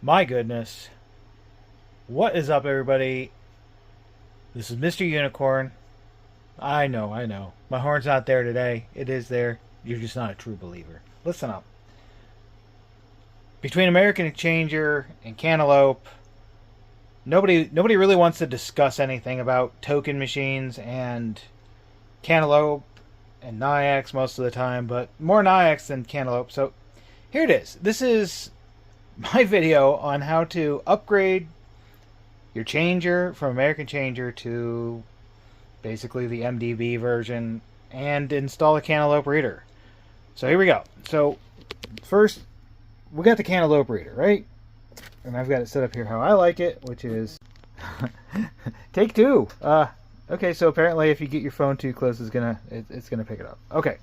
My goodness. What is up, everybody? This is Mr. Unicorn. I know. My horn's not there today. It is there. You're just not a true believer. Listen up. Between American Exchanger and Cantaloupe, nobody really wants to discuss anything about token machines and Cantaloupe and NYX most of the time, but more NYX than Cantaloupe. So here it is. This is my video on how to upgrade your changer from American Changer to basically the MDB version and install a Cantaloupe reader. So here we go. So first, we got the Cantaloupe reader, right? And I've got it set up here how I like it, which is take two. Okay, so apparently if you get your phone too close, it's gonna pick it up. Okay,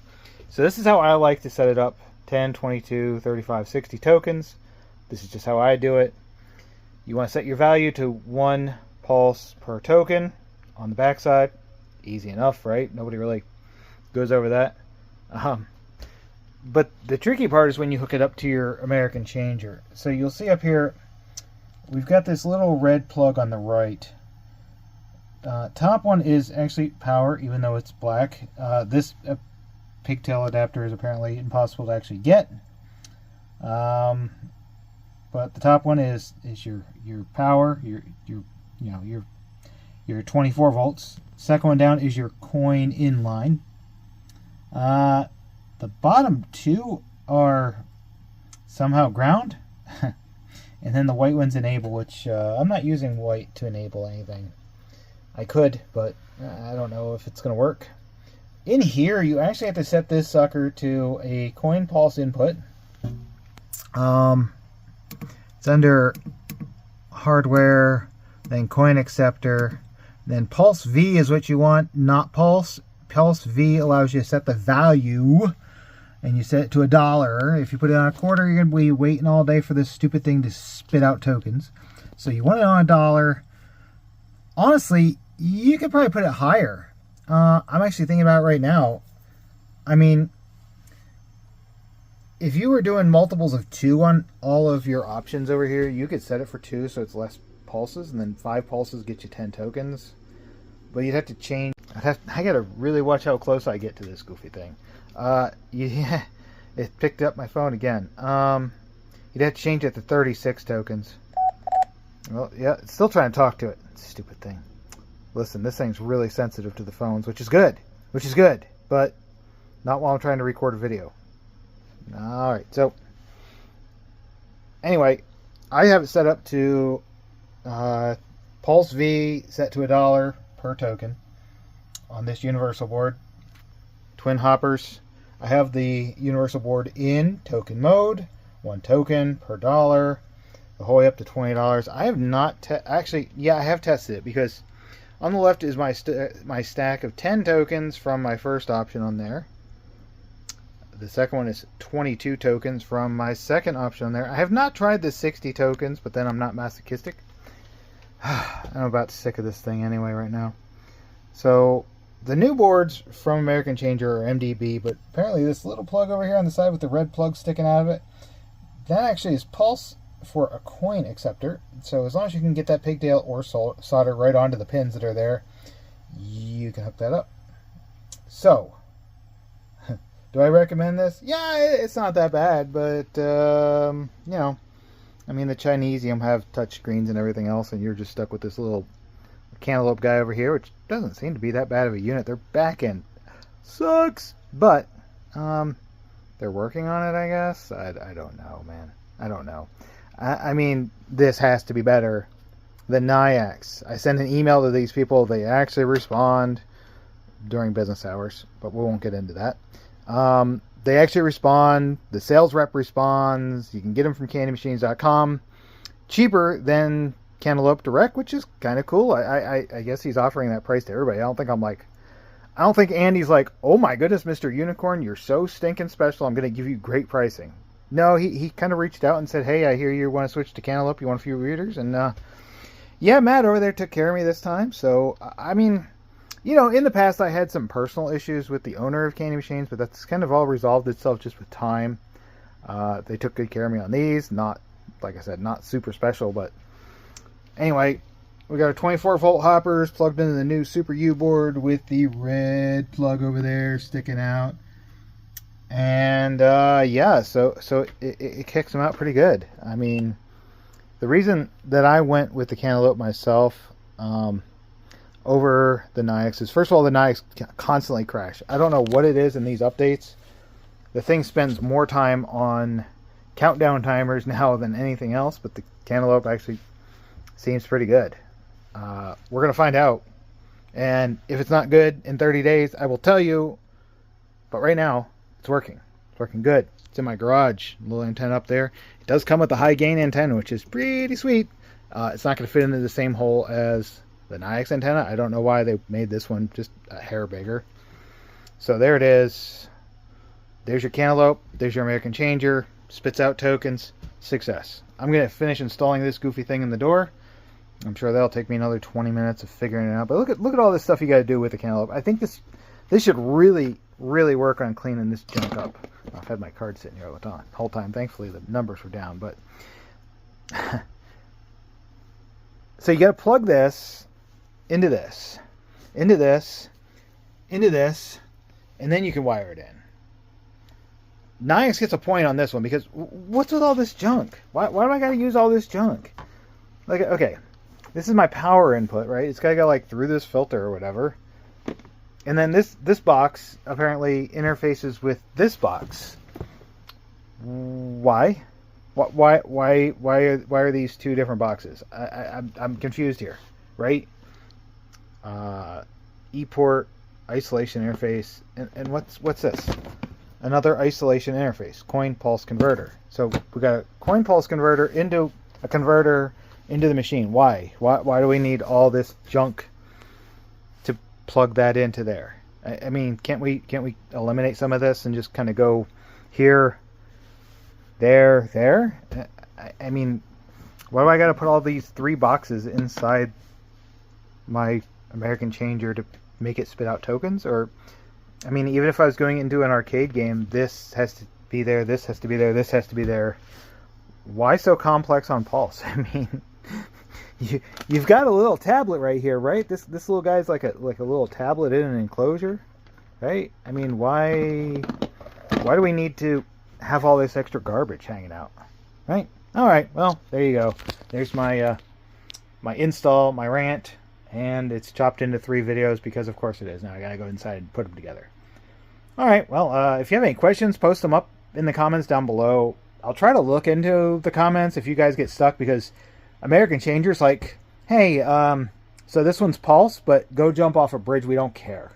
so this is how I like to set it up: 10, 22, 35, 60 tokens. This is just how I do it. You want to set your value to 1 pulse per token on the backside. Easy enough, right? Nobody really goes over that. But the tricky part is when you hook it up to your American Changer. So you'll see up here, we've got this little red plug on the right. Top one is actually power, even though it's black. This pigtail adapter is apparently impossible to actually get. But the top one is your power, your 24 volts. Second one down is your coin inline. The bottom two are somehow ground, and then the white one's enable, which I'm not using white to enable anything. I could, but I don't know if it's going to work. In here, you actually have to set this sucker to a coin pulse input. It's under hardware, then coin acceptor, then pulse V is what you want, not pulse. Pulse V allows you to set the value, and you set it to $1. If you put it on a quarter, you're going to be waiting all day for this stupid thing to spit out tokens. So you want it on $1. Honestly, you could probably put it higher. I'm actually thinking about it right now. I mean, if you were doing multiples of 2 on all of your options over here, you could set it for 2 so it's less pulses, and then 5 pulses get you 10 tokens. But you'd have to change. I gotta really watch how close I get to this goofy thing. Yeah, it picked up my phone again. You'd have to change it to 36 tokens. Well, yeah, it's still trying to talk to it. Stupid thing. Listen, this thing's really sensitive to the phones, which is good, but not while I'm trying to record a video. Alright, so anyway, I have it set up to Pulse V set to $1 per token on this universal board. Twin hoppers. I have the universal board in token mode, 1 token per $1, the whole way up to $20. I have not actually, yeah, I have tested it, because on the left is my stack of 10 tokens from my first option on there. The second one is 22 tokens from my second option on there. I have not tried the 60 tokens, but then I'm not masochistic. I'm about sick of this thing anyway right now. So the new boards from American Changer are MDB, but apparently this little plug over here on the side with the red plug sticking out of it, that actually is pulse for a coin acceptor. So as long as you can get that pigtail or solder right onto the pins that are there, you can hook that up. So do I recommend this? Yeah, it's not that bad, but, you know, I mean, the Chinese have touch screens and everything else, and you're just stuck with this little Cantaloupe guy over here, which doesn't seem to be that bad of a unit. Their back end sucks, but they're working on it, I guess. I don't know, man. I don't know. I mean, this has to be better than NYX. I send an email to these people. They actually respond during business hours, but we won't get into that. They actually respond. The sales rep responds. You can get them from candymachines.com. Cheaper than Cantaloupe Direct, which is kind of cool. I guess he's offering that price to everybody. I don't think Andy's like, oh my goodness, Mr. Unicorn, you're so stinking special. I'm going to give you great pricing. No, he kind of reached out and said, hey, I hear you want to switch to Cantaloupe. You want a few readers? And, yeah, Matt over there took care of me this time. So, I mean, you know, in the past I had some personal issues with the owner of Candy Machines, but that's kind of all resolved itself just with time. They took good care of me on these, not like I said, not super special, but anyway, we got our 24-volt hoppers plugged into the new Super U board with the red plug over there sticking out. And yeah, so it kicks them out pretty good. I mean, the reason that I went with the Cantaloupe myself over the Nayax is, first of all, the Nayax constantly crash. I don't know what it is in these updates. The thing spends more time on countdown timers now than anything else, but the Cantaloupe actually seems pretty good. We're going to find out. And if it's not good in 30 days, I will tell you. But right now, it's working. It's working good. It's in my garage. Little antenna up there. It does come with a high gain antenna, which is pretty sweet. It's not going to fit into the same hole as the Nayax antenna. I don't know why they made this one just a hair bigger. So there it is. There's your Cantaloupe. There's your American changer. Spits out tokens. Success. I'm going to finish installing this goofy thing in the door. I'm sure that'll take me another 20 minutes of figuring it out. But look at all this stuff you got to do with the Cantaloupe. I think this should really work on cleaning this junk up. I've had my card sitting here all the whole time. Thankfully, the numbers were down. But so you got to plug this into this, into this, into this, and then you can wire it in. Nayax gets a point on this one because what's with all this junk? Why do I got to use all this junk? Like, okay, this is my power input, right? It's got to go like through this filter or whatever. And then this box apparently interfaces with this box. Why? Why are these two different boxes? I'm confused here, right? E-port isolation interface, and what's this? Another isolation interface, coin pulse converter. So we got a coin pulse converter into a converter into the machine. Why do we need all this junk to plug that into there? I mean, can't we eliminate some of this and just kind of go here, there? I mean, why do I got to put all these 3 boxes inside my American changer to make it spit out tokens? Or, I mean, even if I was going into an arcade game, this has to be there, this has to be there, this has to be there. Why so complex on Pulse? I mean, you've got a little tablet right here, right? This little guy's like a little tablet in an enclosure, right? I mean, why do we need to have all this extra garbage hanging out, right? All right, well, there you go. There's my my install, my rant. And it's chopped into 3 videos because, of course, it is. Now I gotta go inside and put them together. All right. Well, if you have any questions, post them up in the comments down below. I'll try to look into the comments if you guys get stuck, because American Changer's like, hey, so this one's Pulse, but go jump off a bridge. We don't care.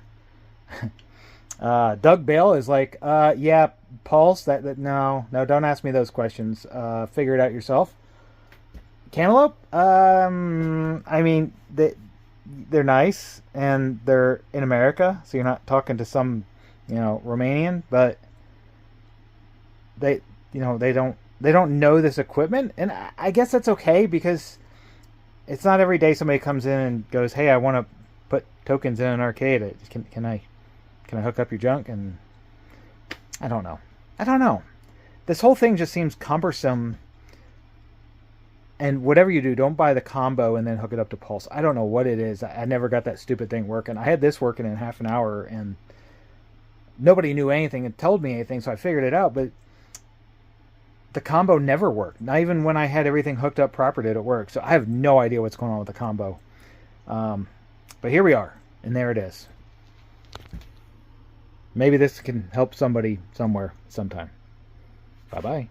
Doug Bale is like, yeah, Pulse. No, don't ask me those questions. Figure it out yourself. Cantaloupe. I mean, they're nice and they're in America, so you're not talking to some, Romanian, but they don't know this equipment, and I guess that's okay, because it's not every day somebody comes in and goes, hey, I want to put tokens in an arcade. Can I hook up your junk? And I don't know. This whole thing just seems cumbersome. And whatever you do, don't buy the combo and then hook it up to Pulse. I don't know what it is. I never got that stupid thing working. I had this working in half an hour, and nobody knew anything and told me anything, so I figured it out. But the combo never worked. Not even when I had everything hooked up proper did it work. So I have no idea what's going on with the combo. But here we are, and there it is. Maybe this can help somebody somewhere sometime. Bye-bye.